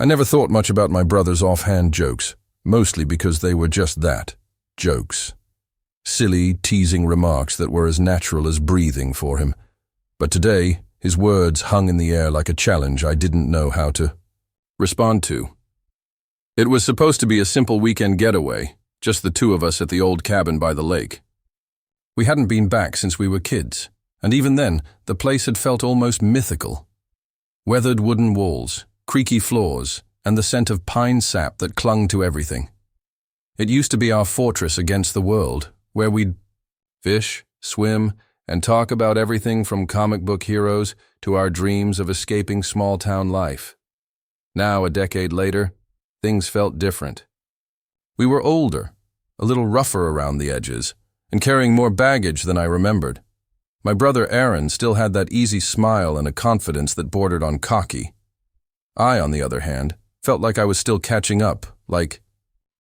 I never thought much about my brother's offhand jokes, mostly because they were just that, jokes. Silly, teasing remarks that were as natural as breathing for him. But today, his words hung in the air like a challenge I didn't know how to respond to. It was supposed to be a simple weekend getaway, just the two of us at the old cabin by the lake. We hadn't been back since we were kids, and even then, the place had felt almost mythical. Weathered wooden walls, creaky floors, and the scent of pine sap that clung to everything. It used to be our fortress against the world, where we'd fish, swim, and talk about everything from comic book heroes to our dreams of escaping small-town life. Now, a decade later, things felt different. We were older, a little rougher around the edges, and carrying more baggage than I remembered. My brother Aaron still had that easy smile and a confidence that bordered on cocky. I, on the other hand, felt like I was still catching up, like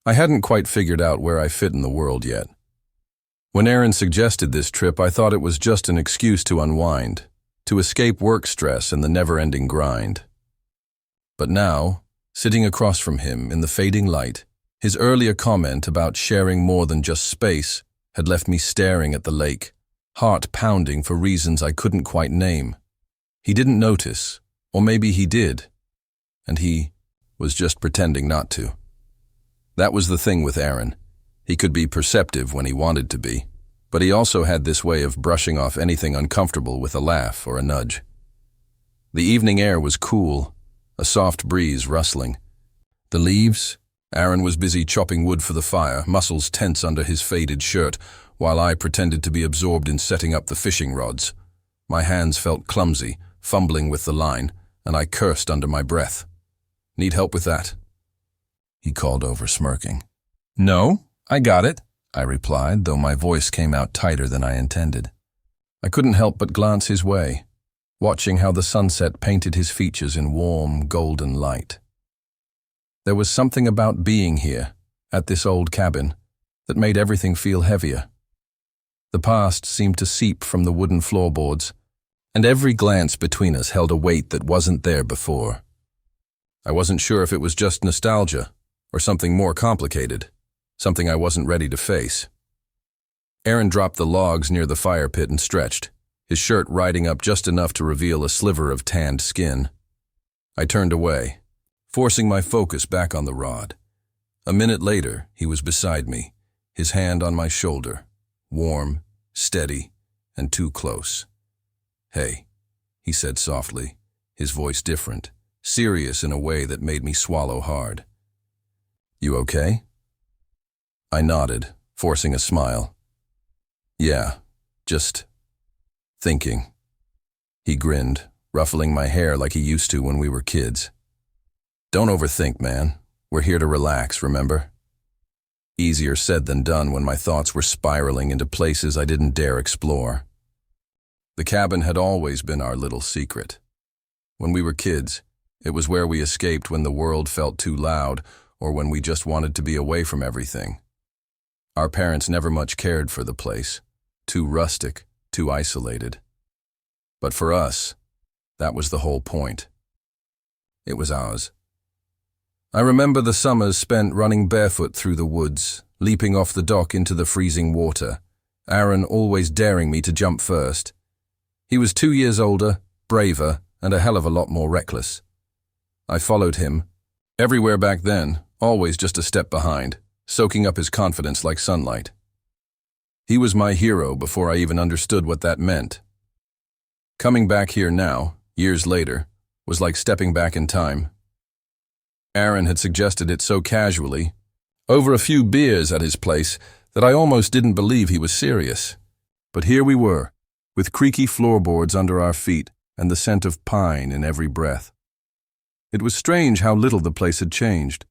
I hadn't quite figured out where I fit in the world yet. When Aaron suggested this trip, I thought it was just an excuse to unwind, to escape work stress and the never-ending grind. But now, sitting across from him in the fading light, his earlier comment about sharing more than just space had left me staring at the lake, heart pounding for reasons I couldn't quite name. He didn't notice, or maybe he did, and he was just pretending not to. That was the thing with Aaron. He could be perceptive when he wanted to be, but he also had this way of brushing off anything uncomfortable with a laugh or a nudge. The evening air was cool, a soft breeze rustling. The leaves? Aaron was busy chopping wood for the fire, muscles tense under his faded shirt, while I pretended to be absorbed in setting up the fishing rods. My hands felt clumsy, fumbling with the line, and I cursed under my breath. "Need help with that?" he called over, smirking. "No, I got it," I replied, though my voice came out tighter than I intended. I couldn't help but glance his way, watching how the sunset painted his features in warm, golden light. There was something about being here, at this old cabin, that made everything feel heavier. The past seemed to seep from the wooden floorboards, and every glance between us held a weight that wasn't there before. I wasn't sure if it was just nostalgia, or something more complicated, something I wasn't ready to face. Aaron dropped the logs near the fire pit and stretched, his shirt riding up just enough to reveal a sliver of tanned skin. I turned away, forcing my focus back on the rod. A minute later, he was beside me, his hand on my shoulder, warm, steady, and too close. "Hey," he said softly, his voice different, serious in a way that made me swallow hard. "You okay?" I nodded, forcing a smile. "Yeah, just thinking." He grinned, ruffling my hair like he used to when we were kids. "Don't overthink, man. We're here to relax, remember?" Easier said than done when my thoughts were spiraling into places I didn't dare explore. The cabin had always been our little secret. When we were kids, it was where we escaped when the world felt too loud or when we just wanted to be away from everything. Our parents never much cared for the place, too rustic, too isolated. But for us, that was the whole point. It was ours. I remember the summers spent running barefoot through the woods, leaping off the dock into the freezing water, Aaron always daring me to jump first. He was 2 years older, braver, and a hell of a lot more reckless. I followed him, everywhere back then, always just a step behind, soaking up his confidence like sunlight. He was my hero before I even understood what that meant. Coming back here now, years later, was like stepping back in time. Aaron had suggested it so casually, over a few beers at his place, that I almost didn't believe he was serious. But here we were, with creaky floorboards under our feet and the scent of pine in every breath. It was strange how little the place had changed.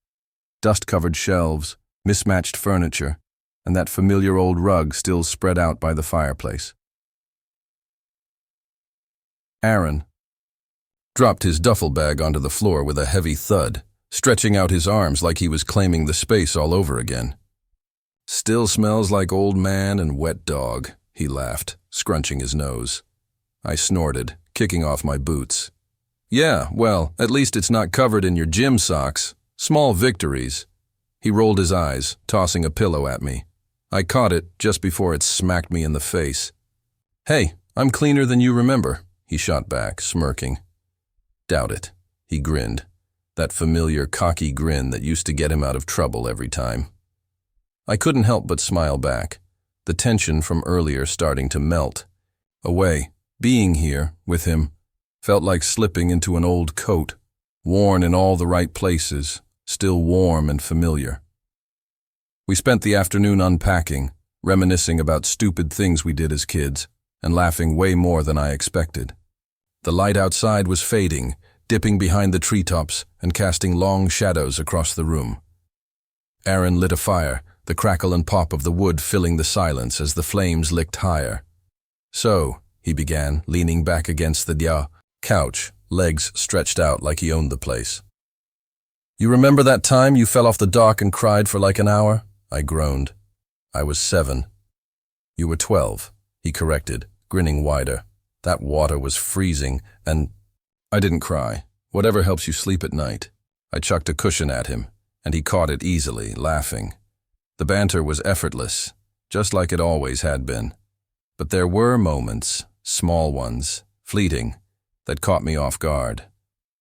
Dust-covered shelves, mismatched furniture, and that familiar old rug still spread out by the fireplace. Aaron dropped his duffel bag onto the floor with a heavy thud, stretching out his arms like he was claiming the space all over again. "Still smells like old man and wet dog," he laughed, scrunching his nose. I snorted, kicking off my boots. Yeah, well, at least it's not covered in your gym socks. Small victories. He rolled his eyes, tossing a pillow at me. I caught it just before it smacked me in the face. Hey, I'm cleaner than you remember, he shot back, smirking. Doubt it. He grinned. That familiar, cocky grin that used to get him out of trouble every time. I couldn't help but smile back, the tension from earlier starting to melt away. Being here, with him, felt like slipping into an old coat, worn in all the right places, still warm and familiar. We spent the afternoon unpacking, reminiscing about stupid things we did as kids, and laughing way more than I expected. The light outside was fading, dipping behind the treetops and casting long shadows across the room. Aaron lit a fire, the crackle and pop of the wood filling the silence as the flames licked higher. So, he began, leaning back against the couch, legs stretched out like he owned the place. You remember that time you fell off the dock and cried for like an hour? I groaned. I was 7. You were 12, he corrected, grinning wider. That water was freezing, and I didn't cry. Whatever helps you sleep at night. I chucked a cushion at him, and he caught it easily, laughing. The banter was effortless, just like it always had been. But there were moments, small ones, fleeting, that caught me off guard.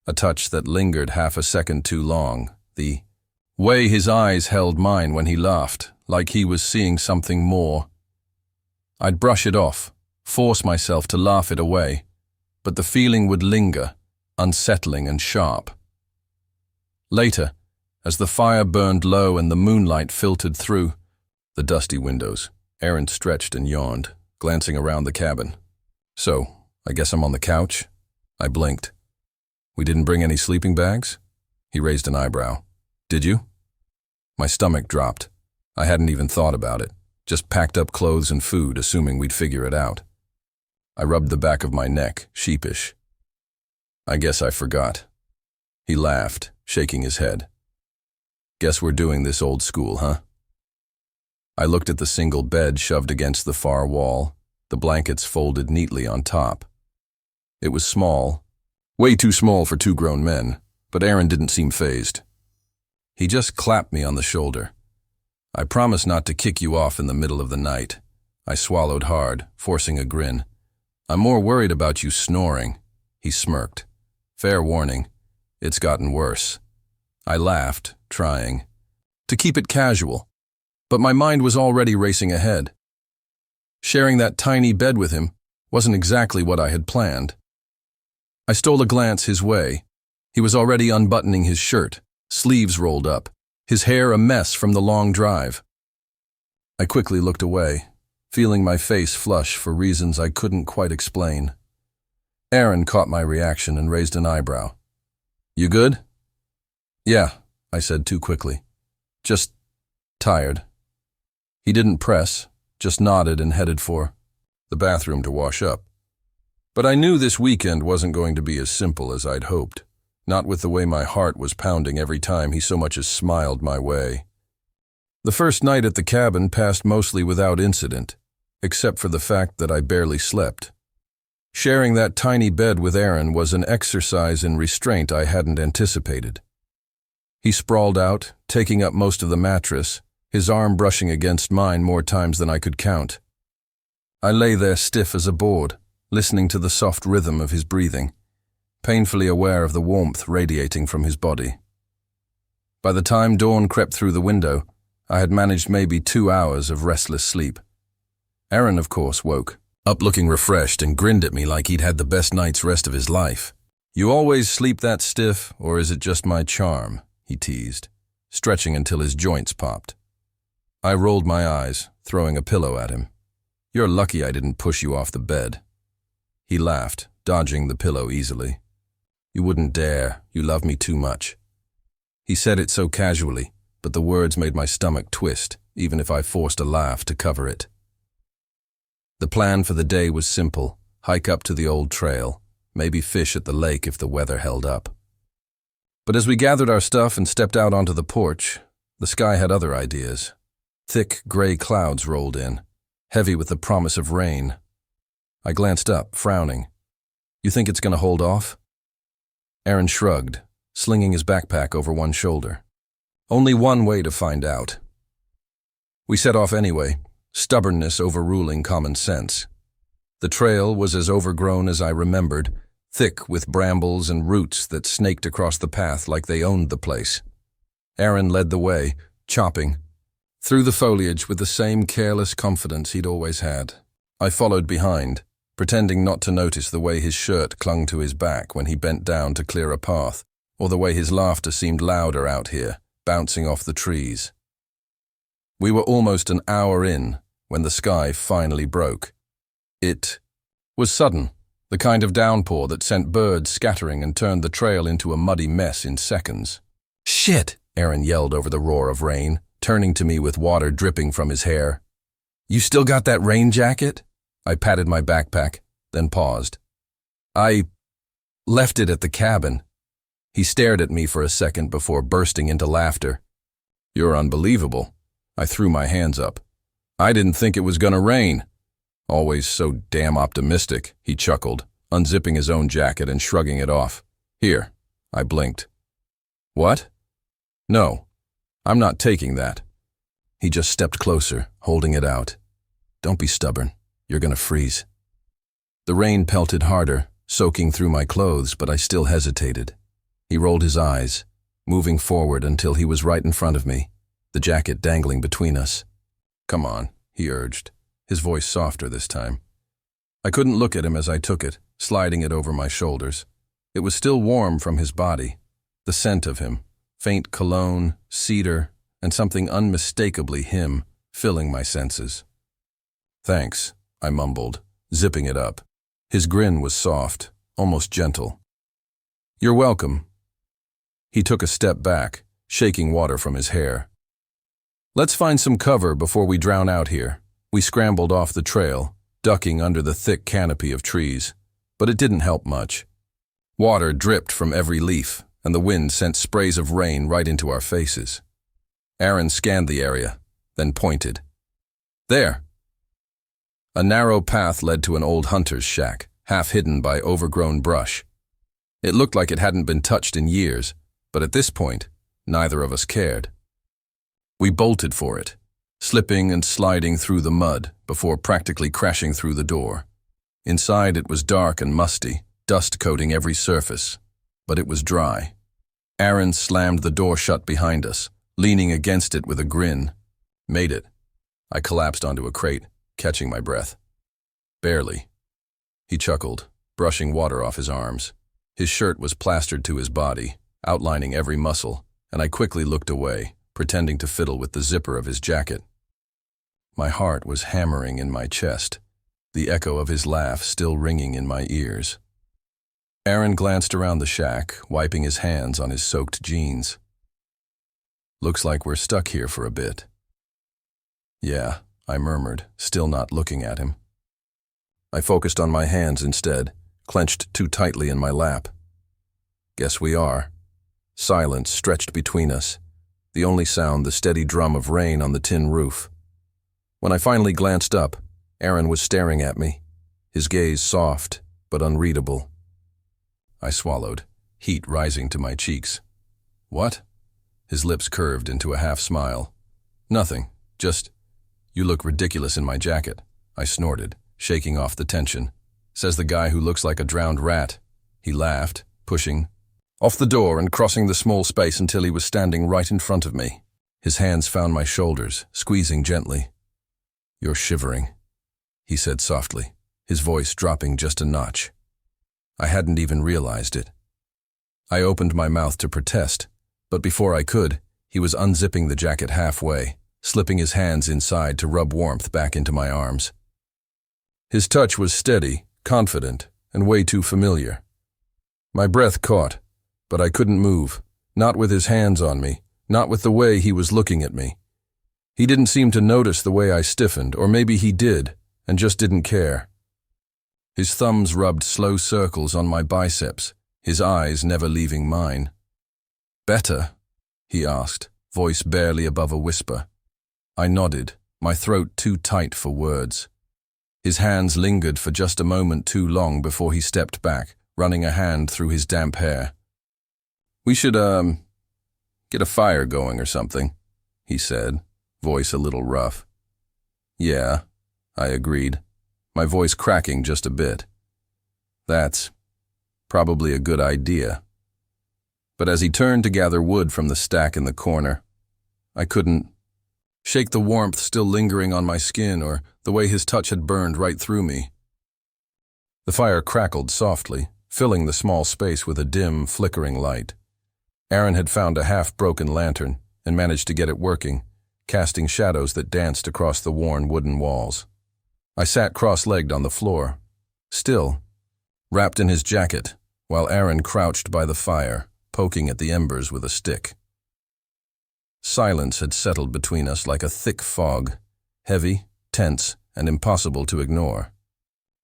A touch that lingered half a second too long, the way his eyes held mine when he laughed, like he was seeing something more. I'd brush it off, force myself to laugh it away, but the feeling would linger, unsettling and sharp. Later, as the fire burned low and the moonlight filtered through the dusty windows, Aaron stretched and yawned, glancing around the cabin. So, I guess I'm on the couch? I blinked. We didn't bring any sleeping bags? He raised an eyebrow. Did you? My stomach dropped. I hadn't even thought about it, just packed up clothes and food, assuming we'd figure it out. I rubbed the back of my neck, sheepish. I guess I forgot. He laughed, shaking his head. Guess we're doing this old school, huh? I looked at the single bed shoved against the far wall, the blankets folded neatly on top. It was small, way too small for 2 grown men, but Aaron didn't seem fazed. He just clapped me on the shoulder. I promise not to kick you off in the middle of the night. I swallowed hard, forcing a grin. I'm more worried about you snoring. He smirked. Fair warning, it's gotten worse. I laughed, trying to keep it casual, but my mind was already racing ahead. Sharing that tiny bed with him wasn't exactly what I had planned. I stole a glance his way. He was already unbuttoning his shirt, sleeves rolled up, his hair a mess from the long drive. I quickly looked away, feeling my face flush for reasons I couldn't quite explain. Aaron caught my reaction and raised an eyebrow. You good? Yeah, I said too quickly. Just tired. He didn't press, just nodded and headed for the bathroom to wash up. But I knew this weekend wasn't going to be as simple as I'd hoped, not with the way my heart was pounding every time he so much as smiled my way. The first night at the cabin passed mostly without incident, except for the fact that I barely slept. Sharing that tiny bed with Aaron was an exercise in restraint I hadn't anticipated. He sprawled out, taking up most of the mattress, his arm brushing against mine more times than I could count. I lay there stiff as a board, listening to the soft rhythm of his breathing, painfully aware of the warmth radiating from his body. By the time dawn crept through the window, I had managed maybe 2 hours of restless sleep. Aaron, of course, woke up looking refreshed and grinned at me like he'd had the best night's rest of his life. You always sleep that stiff, or is it just my charm? He teased, stretching until his joints popped. I rolled my eyes, throwing a pillow at him. You're lucky I didn't push you off the bed. He laughed, dodging the pillow easily. You wouldn't dare, you love me too much. He said it so casually, but the words made my stomach twist, even if I forced a laugh to cover it. The plan for the day was simple: hike up to the old trail, maybe fish at the lake if the weather held up. But as we gathered our stuff and stepped out onto the porch, the sky had other ideas. Thick gray clouds rolled in, heavy with the promise of rain. I glanced up, frowning. You think it's going to hold off? Aaron shrugged, slinging his backpack over one shoulder. Only one way to find out. We set off anyway, stubbornness overruling common sense. The trail was as overgrown as I remembered, thick with brambles and roots that snaked across the path like they owned the place. Aaron led the way, chopping through the foliage with the same careless confidence he'd always had. I followed behind, pretending not to notice the way his shirt clung to his back when he bent down to clear a path, or the way his laughter seemed louder out here, bouncing off the trees. We were almost an hour in when the sky finally broke. It was sudden, the kind of downpour that sent birds scattering and turned the trail into a muddy mess in seconds. "Shit!" Aaron yelled over the roar of rain, turning to me with water dripping from his hair. "You still got that rain jacket?" I patted my backpack, then paused. "I left it at the cabin." He stared at me for a second before bursting into laughter. "You're unbelievable." I threw my hands up. "I didn't think it was gonna rain." "Always so damn optimistic," he chuckled, unzipping his own jacket and shrugging it off. "Here." I blinked. "What?" "No, I'm not taking that." He just stepped closer, holding it out. "Don't be stubborn. You're gonna freeze." The rain pelted harder, soaking through my clothes, but I still hesitated. He rolled his eyes, moving forward until he was right in front of me, the jacket dangling between us. "Come on," he urged, his voice softer this time. I couldn't look at him as I took it, sliding it over my shoulders. It was still warm from his body, the scent of him, faint cologne, cedar, and something unmistakably him, filling my senses. "Thanks," I mumbled, zipping it up. His grin was soft, almost gentle. "You're welcome." He took a step back, shaking water from his hair. "Let's find some cover before we drown out here." We scrambled off the trail, ducking under the thick canopy of trees, but it didn't help much. Water dripped from every leaf, and the wind sent sprays of rain right into our faces. Aaron scanned the area, then pointed. "There!" A narrow path led to an old hunter's shack, half hidden by overgrown brush. It looked like it hadn't been touched in years, but at this point, neither of us cared. We bolted for it, slipping and sliding through the mud before practically crashing through the door. Inside it was dark and musty, dust coating every surface, but it was dry. Aaron slammed the door shut behind us, leaning against it with a grin. "Made it." I collapsed onto a crate, catching my breath. "Barely." He chuckled, brushing water off his arms. His shirt was plastered to his body, outlining every muscle, and I quickly looked away, pretending to fiddle with the zipper of his jacket. My heart was hammering in my chest, the echo of his laugh still ringing in my ears. Aaron glanced around the shack, wiping his hands on his soaked jeans. "Looks like we're stuck here for a bit." "Yeah," I murmured, still not looking at him. I focused on my hands instead, clenched too tightly in my lap. "Guess we are." Silence stretched between us, the only sound the steady drum of rain on the tin roof. When I finally glanced up, Aaron was staring at me, his gaze soft but unreadable. I swallowed, heat rising to my cheeks. "What?" His lips curved into a half-smile. "Nothing, just, you look ridiculous in my jacket," I snorted, shaking off the tension. "Says the guy who looks like a drowned rat." He laughed, pushing off the door and crossing the small space until he was standing right in front of me. His hands found my shoulders, squeezing gently. "You're shivering," he said softly, his voice dropping just a notch. I hadn't even realized it. I opened my mouth to protest, but before I could, he was unzipping the jacket halfway, slipping his hands inside to rub warmth back into my arms. His touch was steady, confident, and way too familiar. My breath caught, but I couldn't move, not with his hands on me, not with the way he was looking at me. He didn't seem to notice the way I stiffened, or maybe he did, and just didn't care. His thumbs rubbed slow circles on my biceps, his eyes never leaving mine. "Better?" he asked, voice barely above a whisper. I nodded, my throat too tight for words. His hands lingered for just a moment too long before he stepped back, running a hand through his damp hair. We should, get a fire going or something, he said, voice a little rough. Yeah, I agreed, my voice cracking just a bit. That's probably a good idea. But as he turned to gather wood from the stack in the corner, I couldn't shake the warmth still lingering on my skin or the way his touch had burned right through me. The fire crackled softly, filling the small space with a dim, flickering light. Aaron had found a half-broken lantern and managed to get it working, casting shadows that danced across the worn wooden walls. I sat cross-legged on the floor, still, wrapped in his jacket, while Aaron crouched by the fire, poking at the embers with a stick. Silence had settled between us like a thick fog, heavy, tense, and impossible to ignore.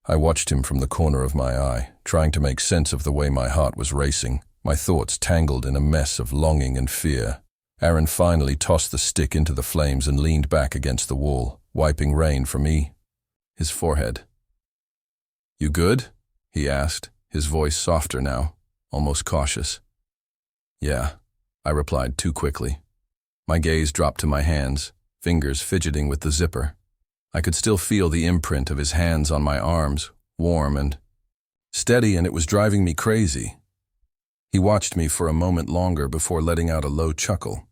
I watched him from the corner of my eye, trying to make sense of the way my heart was racing, my thoughts tangled in a mess of longing and fear. Aaron finally tossed the stick into the flames and leaned back against the wall, wiping rain from his forehead. "You good?" he asked, his voice softer now, almost cautious. "Yeah," I replied too quickly. My gaze dropped to my hands, fingers fidgeting with the zipper. I could still feel the imprint of his hands on my arms, warm and steady, and it was driving me crazy. He watched me for a moment longer before letting out a low chuckle.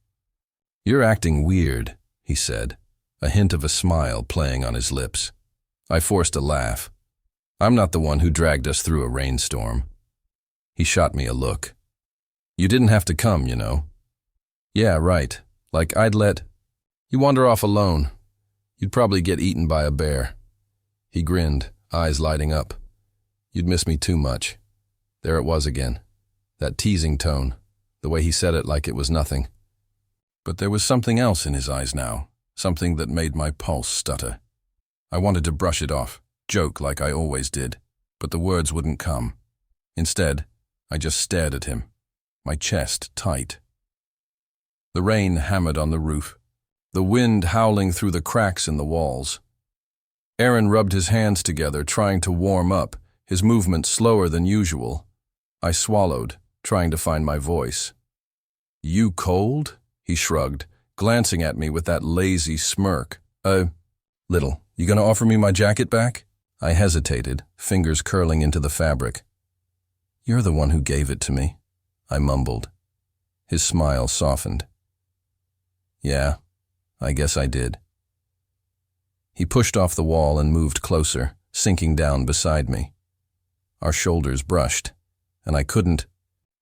"You're acting weird," he said, a hint of a smile playing on his lips. I forced a laugh. "I'm not the one who dragged us through a rainstorm." He shot me a look. "You didn't have to come, you know." "Yeah, right. Like I'd let you wander off alone. You'd probably get eaten by a bear." He grinned, eyes lighting up. "You'd miss me too much." There it was again. That teasing tone, the way he said it like it was nothing. But there was something else in his eyes now, something that made my pulse stutter. I wanted to brush it off, joke like I always did, but the words wouldn't come. Instead, I just stared at him, my chest tight. The rain hammered on the roof, the wind howling through the cracks in the walls. Aaron rubbed his hands together, trying to warm up, his movement slower than usual. I swallowed, trying to find my voice. "You cold?" he shrugged, glancing at me with that lazy smirk. Little, you gonna offer me my jacket back?" I hesitated, fingers curling into the fabric. "You're the one who gave it to me," I mumbled. His smile softened. "Yeah, I guess I did." He pushed off the wall and moved closer, sinking down beside me. Our shoulders brushed, and I couldn't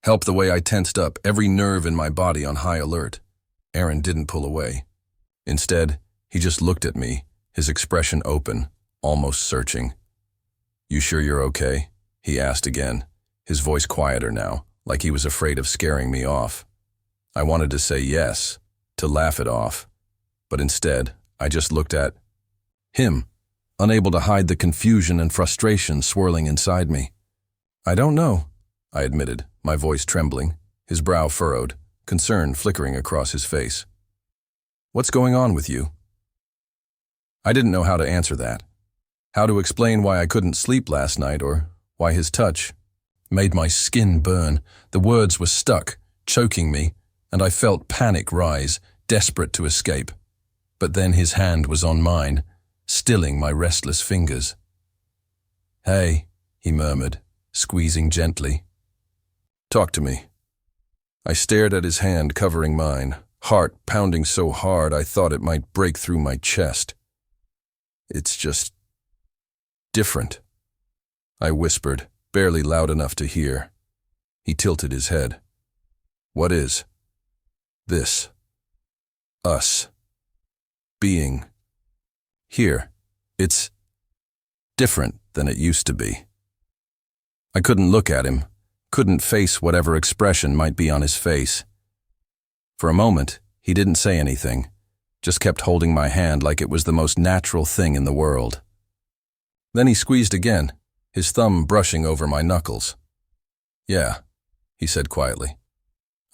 help the way I tensed up, every nerve in my body on high alert. Aaron didn't pull away. Instead, he just looked at me, his expression open, almost searching. "You sure you're okay?" he asked again, his voice quieter now, like he was afraid of scaring me off. I wanted to say yes, to laugh it off, but instead, I just looked at him, unable to hide the confusion and frustration swirling inside me. "I don't know," I admitted, my voice trembling, his brow furrowed, concern flickering across his face. "What's going on with you?" I didn't know how to answer that, how to explain why I couldn't sleep last night or why his touch made my skin burn. The words were stuck, choking me, and I felt panic rise, desperate to escape. But then his hand was on mine, stilling my restless fingers. "Hey," he murmured, squeezing gently. "Talk to me." I stared at his hand covering mine, heart pounding so hard I thought it might break through my chest. "It's just different," I whispered, barely loud enough to hear. He tilted his head. "What is this? Us being here. It's different than it used to be." I couldn't look at him, couldn't face whatever expression might be on his face. For a moment, he didn't say anything, just kept holding my hand like it was the most natural thing in the world. Then he squeezed again, his thumb brushing over my knuckles. "Yeah," he said quietly.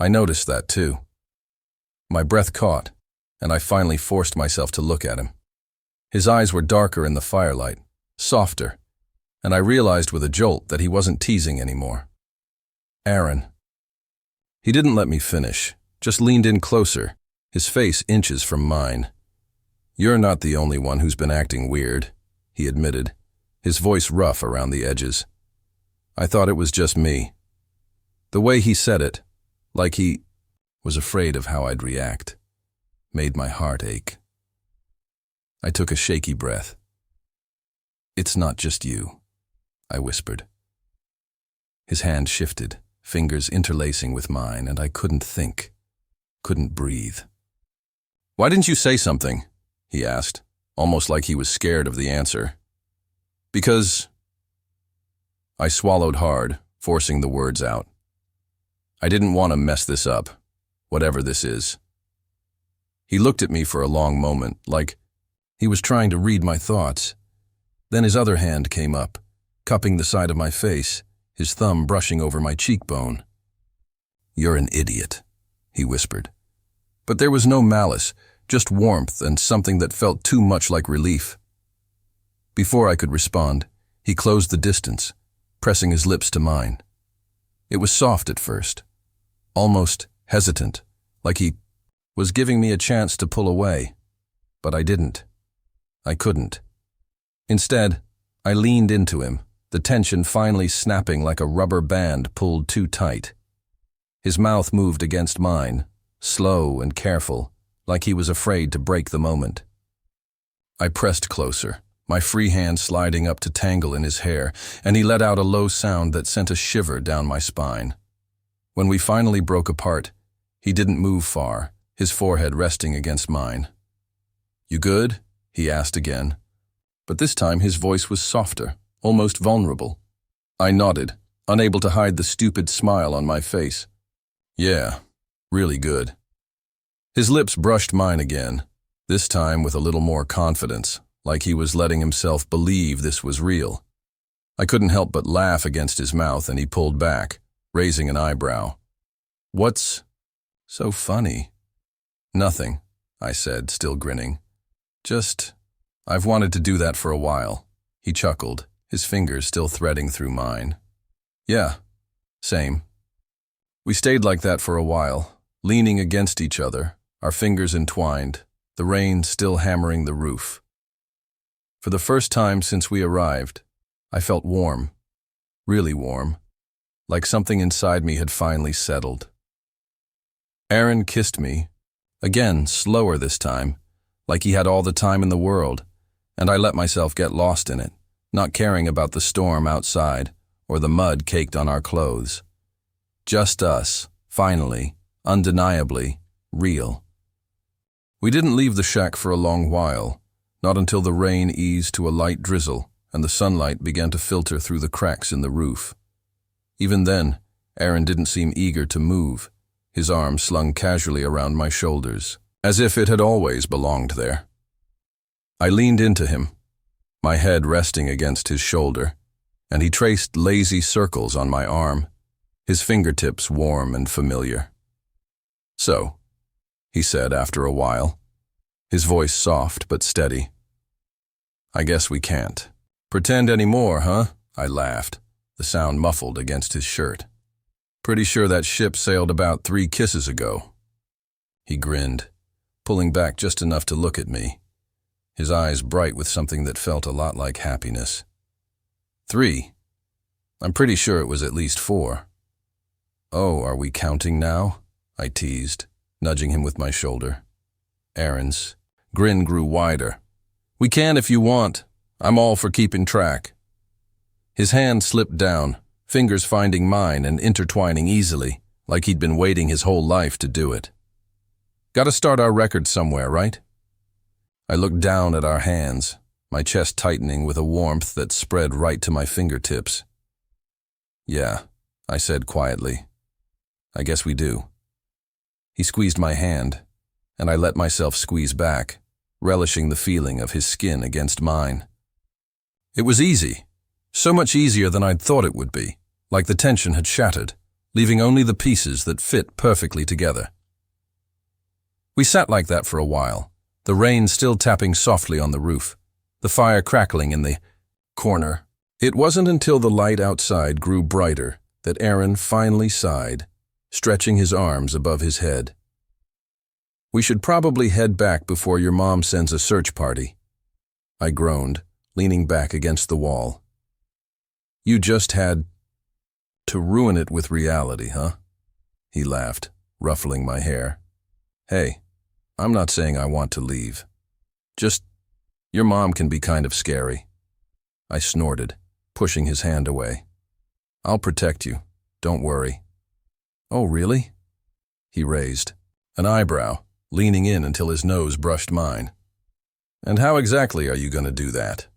I noticed that too. My breath caught, and I finally forced myself to look at him. His eyes were darker in the firelight, softer, and I realized with a jolt that he wasn't teasing anymore. "Aaron." He didn't let me finish, just leaned in closer, his face inches from mine. "You're not the only one who's been acting weird," he admitted, his voice rough around the edges. I thought it was just me. The way he said it, like he was afraid of how I'd react, made my heart ache. I took a shaky breath. "It's not just you," I whispered. His hand shifted, fingers interlacing with mine, and I couldn't think, couldn't breathe. "Why didn't you say something?" he asked, almost like he was scared of the answer. "Because—" I swallowed hard, forcing the words out. "I didn't want to mess this up, whatever this is." He looked at me for a long moment, like he was trying to read my thoughts. Then his other hand came up, cupping the side of my face, his thumb brushing over my cheekbone. "You're an idiot," he whispered. But there was no malice, just warmth and something that felt too much like relief. Before I could respond, he closed the distance, pressing his lips to mine. It was soft at first, almost hesitant, like he was giving me a chance to pull away. But I didn't. I couldn't. Instead, I leaned into him, the tension finally snapping like a rubber band pulled too tight. His mouth moved against mine, slow and careful, like he was afraid to break the moment. I pressed closer, my free hand sliding up to tangle in his hair, and he let out a low sound that sent a shiver down my spine. When we finally broke apart, he didn't move far, his forehead resting against mine. "You good?" he asked again. But this time his voice was softer, almost vulnerable. I nodded, unable to hide the stupid smile on my face. "Yeah, really good." His lips brushed mine again, this time with a little more confidence, like he was letting himself believe this was real. I couldn't help but laugh against his mouth, and he pulled back, raising an eyebrow. "What's so funny?" "Nothing," I said, still grinning. I've wanted to do that for a while." He chuckled, his fingers still threading through mine. "Yeah, same." We stayed like that for a while, leaning against each other, our fingers entwined, the rain still hammering the roof. For the first time since we arrived, I felt warm, really warm, like something inside me had finally settled. Aaron kissed me, again slower this time, like he had all the time in the world, and I let myself get lost in it, not caring about the storm outside or the mud caked on our clothes. Just us, finally, undeniably, real. We didn't leave the shack for a long while, not until the rain eased to a light drizzle and the sunlight began to filter through the cracks in the roof. Even then, Aaron didn't seem eager to move, his arm slung casually around my shoulders, as if it had always belonged there. I leaned into him, my head resting against his shoulder, and he traced lazy circles on my arm, his fingertips warm and familiar. "So," he said after a while, his voice soft but steady. "I guess we can't pretend anymore, huh?" I laughed, the sound muffled against his shirt. "Pretty sure that ship sailed about 3 kisses ago." He grinned, pulling back just enough to look at me, his eyes bright with something that felt a lot like happiness. 3. I'm pretty sure it was at least 4. "Oh, are we counting now?" I teased, nudging him with my shoulder. Aaron's grin grew wider. "We can if you want. I'm all for keeping track." His hand slipped down, fingers finding mine and intertwining easily, like he'd been waiting his whole life to do it. "Gotta start our record somewhere, right?" I looked down at our hands, my chest tightening with a warmth that spread right to my fingertips. "Yeah," I said quietly. "I guess we do." He squeezed my hand, and I let myself squeeze back, relishing the feeling of his skin against mine. It was easy, so much easier than I'd thought it would be, like the tension had shattered, leaving only the pieces that fit perfectly together. We sat like that for a while, the rain still tapping softly on the roof, the fire crackling in the corner. It wasn't until the light outside grew brighter that Aaron finally sighed, stretching his arms above his head. "We should probably head back before your mom sends a search party," I groaned, leaning back against the wall. "You just had to ruin it with reality, huh?" He laughed, ruffling my hair. "Hey, I'm not saying I want to leave. Just, your mom can be kind of scary." I snorted, pushing his hand away. "I'll protect you, don't worry." "Oh, really?" He raised an eyebrow, leaning in until his nose brushed mine. "And how exactly are you going to do that?"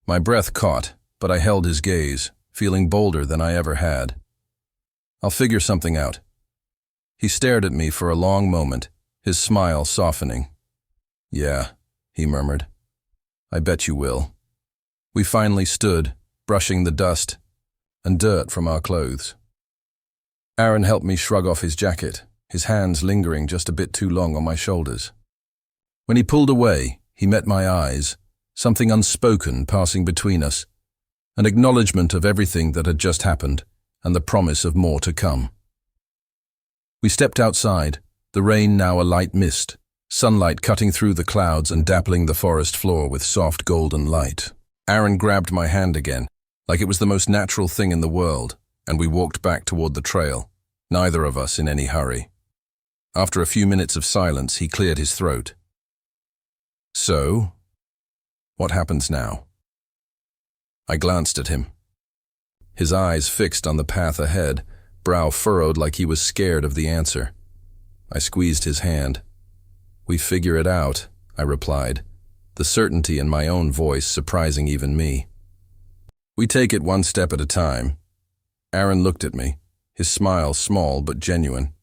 My breath caught, but I held his gaze, feeling bolder than I ever had. "I'll figure something out." He stared at me for a long moment, his smile softening. "Yeah," he murmured. "I bet you will." We finally stood, brushing the dust and dirt from our clothes. Aaron helped me shrug off his jacket, his hands lingering just a bit too long on my shoulders. When he pulled away, he met my eyes, something unspoken passing between us, an acknowledgement of everything that had just happened and the promise of more to come. We stepped outside, the rain now a light mist, sunlight cutting through the clouds and dappling the forest floor with soft golden light. Aaron grabbed my hand again, like it was the most natural thing in the world, and we walked back toward the trail, neither of us in any hurry. After a few minutes of silence, he cleared his throat. "So, what happens now?" I glanced at him. His eyes fixed on the path ahead, brow furrowed like he was scared of the answer. I squeezed his hand. "We figure it out," I replied, the certainty in my own voice surprising even me. "We take it one step at a time." Aaron looked at me, his smile small but genuine.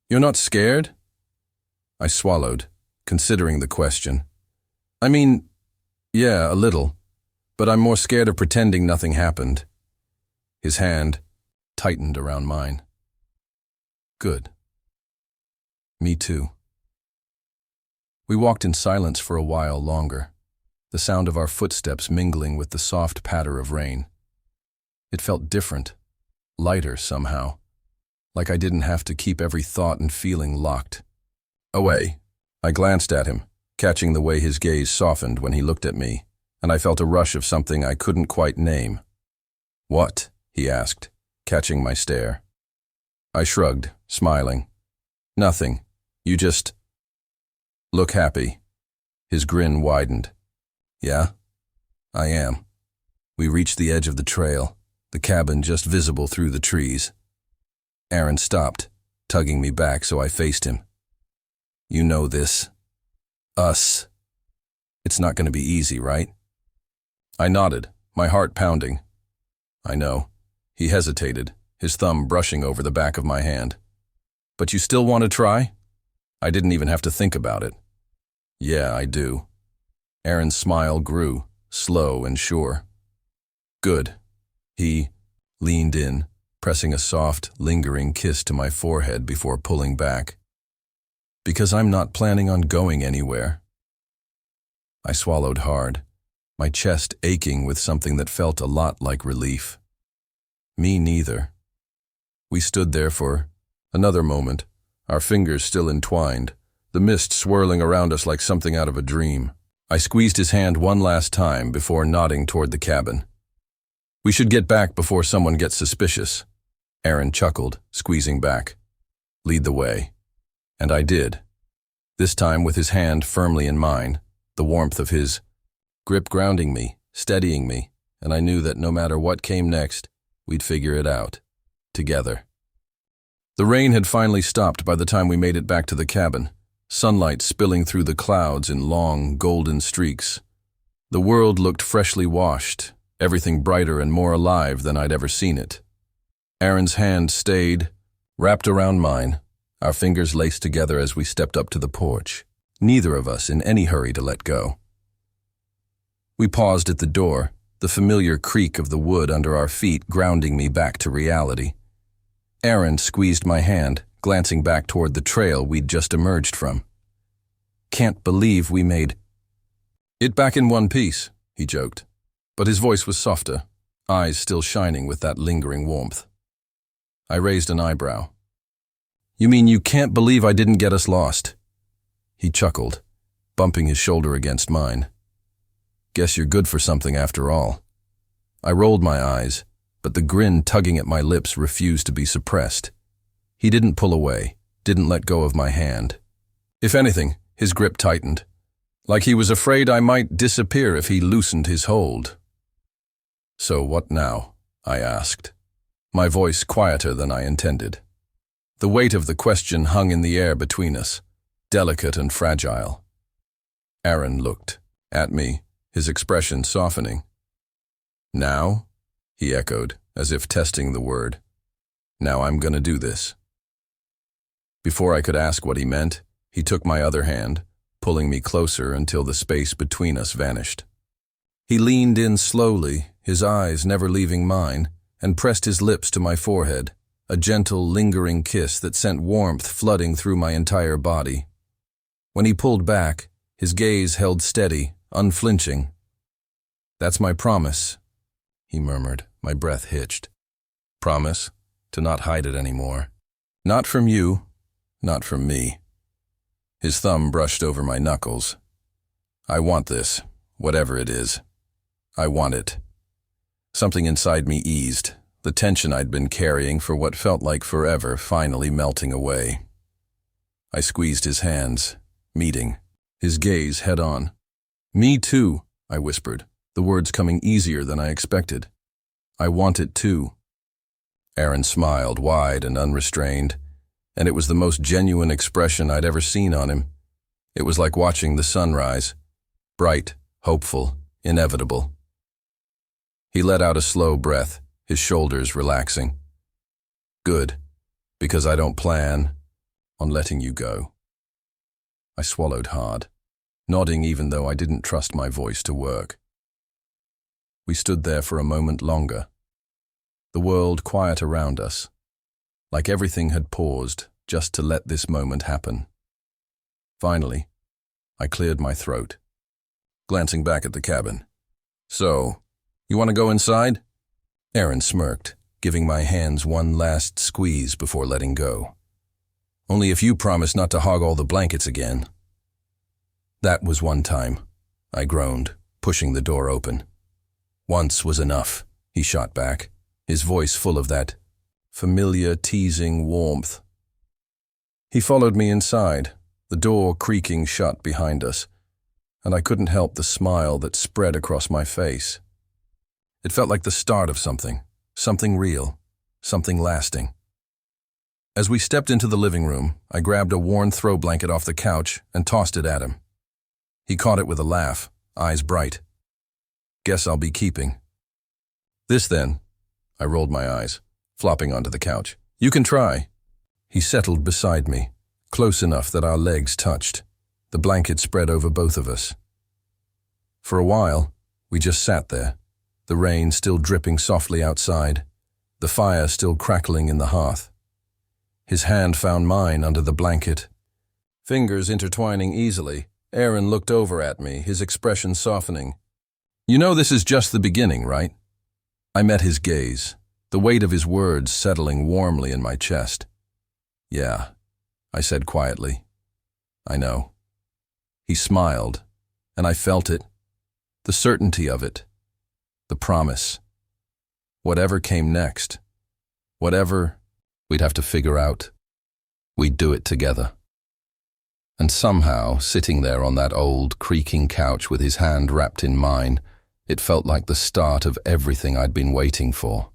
"You're not scared?" I swallowed, considering the question. "I mean, yeah, a little, but I'm more scared of pretending nothing happened." His hand tightened around mine. "Good. Me too." We walked in silence for a while longer, the sound of our footsteps mingling with the soft patter of rain. It felt different, lighter somehow, like I didn't have to keep every thought and feeling locked away. I glanced at him, catching the way his gaze softened when he looked at me, and I felt a rush of something I couldn't quite name. "What?" he asked, catching my stare. I shrugged, smiling. "Nothing. You just look happy." His grin widened. "Yeah, I am." We reached the edge of the trail, the cabin just visible through the trees. Aaron stopped, tugging me back so I faced him. "You know this. Us. It's not going to be easy, right?" I nodded, my heart pounding. "I know." He hesitated, his thumb brushing over the back of my hand. "But you still want to try?" I didn't even have to think about it. "Yeah, I do." Aaron's smile grew, slow and sure. "Good." He leaned in, pressing a soft, lingering kiss to my forehead before pulling back. "Because I'm not planning on going anywhere." I swallowed hard, my chest aching with something that felt a lot like relief. Me neither. We stood there for another moment, our fingers still entwined, the mist swirling around us like something out of a dream. I squeezed his hand one last time before nodding toward the cabin. "We should get back before someone gets suspicious." Aaron chuckled, squeezing back. "Lead the way." And I did, this time with his hand firmly in mine, the warmth of his grip grounding me, steadying me, and I knew that no matter what came next, we'd figure it out, together. The rain had finally stopped by the time we made it back to the cabin, sunlight spilling through the clouds in long, golden streaks. The world looked freshly washed, everything brighter and more alive than I'd ever seen it. Aaron's hand stayed, wrapped around mine, our fingers laced together as we stepped up to the porch, neither of us in any hurry to let go. We paused at the door, the familiar creak of the wood under our feet grounding me back to reality. Aaron squeezed my hand, glancing back toward the trail we'd just emerged from. "Can't believe we made it back in one piece," he joked, but his voice was softer, eyes still shining with that lingering warmth. I raised an eyebrow, You mean you can't believe I didn't get us lost? He chuckled, bumping his shoulder against mine. Guess you're good for something after all. I rolled my eyes, but the grin tugging at my lips refused to be suppressed. He didn't pull away, didn't let go of my hand. If anything, his grip tightened, like he was afraid I might disappear if he loosened his hold. So what now? I asked, my voice quieter than I intended. The weight of the question hung in the air between us, delicate and fragile. Aaron looked at me, his expression softening. Now? He echoed, as if testing the word. Now I'm gonna do this. Before I could ask what he meant, he took my other hand, pulling me closer until the space between us vanished. He leaned in slowly, his eyes never leaving mine, and pressed his lips to my forehead, a gentle, lingering kiss that sent warmth flooding through my entire body. When he pulled back, his gaze held steady, unflinching. "That's my promise," he murmured, my breath hitched. "Promise to not hide it anymore. Not from you, not from me." His thumb brushed over my knuckles. "I want this, whatever it is. I want it." Something inside me eased, the tension I'd been carrying for what felt like forever finally melting away. I squeezed his hands, meeting, his gaze head-on. "Me too," I whispered, the words coming easier than I expected. "I want it too." Aaron smiled, wide and unrestrained, and it was the most genuine expression I'd ever seen on him. It was like watching the sunrise, bright, hopeful, inevitable. He let out a slow breath, his shoulders relaxing. "Good, because I don't plan on letting you go." I swallowed hard, nodding even though I didn't trust my voice to work. We stood there for a moment longer, the world quiet around us, like everything had paused just to let this moment happen. Finally, I cleared my throat, glancing back at the cabin. "So, you want to go inside?" Aaron smirked, giving my hands one last squeeze before letting go. "Only if you promise not to hog all the blankets again." "That was one time," I groaned, pushing the door open. "Once was enough," he shot back, his voice full of that familiar, teasing warmth. He followed me inside, the door creaking shut behind us, and I couldn't help the smile that spread across my face. It felt like the start of something real, something lasting. As we stepped into the living room, I grabbed a worn throw blanket off the couch and tossed it at him. He caught it with a laugh, eyes bright. "Guess I'll be keeping." "This then," I rolled my eyes, flopping onto the couch. "You can try." He settled beside me, close enough that our legs touched, the blanket spread over both of us. For a while, we just sat there, the rain still dripping softly outside, the fire still crackling in the hearth. His hand found mine under the blanket. Fingers intertwining easily, Aaron looked over at me, his expression softening. "You know this is just the beginning, right?" I met his gaze, the weight of his words settling warmly in my chest. "Yeah," I said quietly. "I know." He smiled, and I felt it, the certainty of it, the promise. Whatever came next, whatever we'd have to figure out, we'd do it together. And somehow, sitting there on that old, creaking couch with his hand wrapped in mine, it felt like the start of everything I'd been waiting for.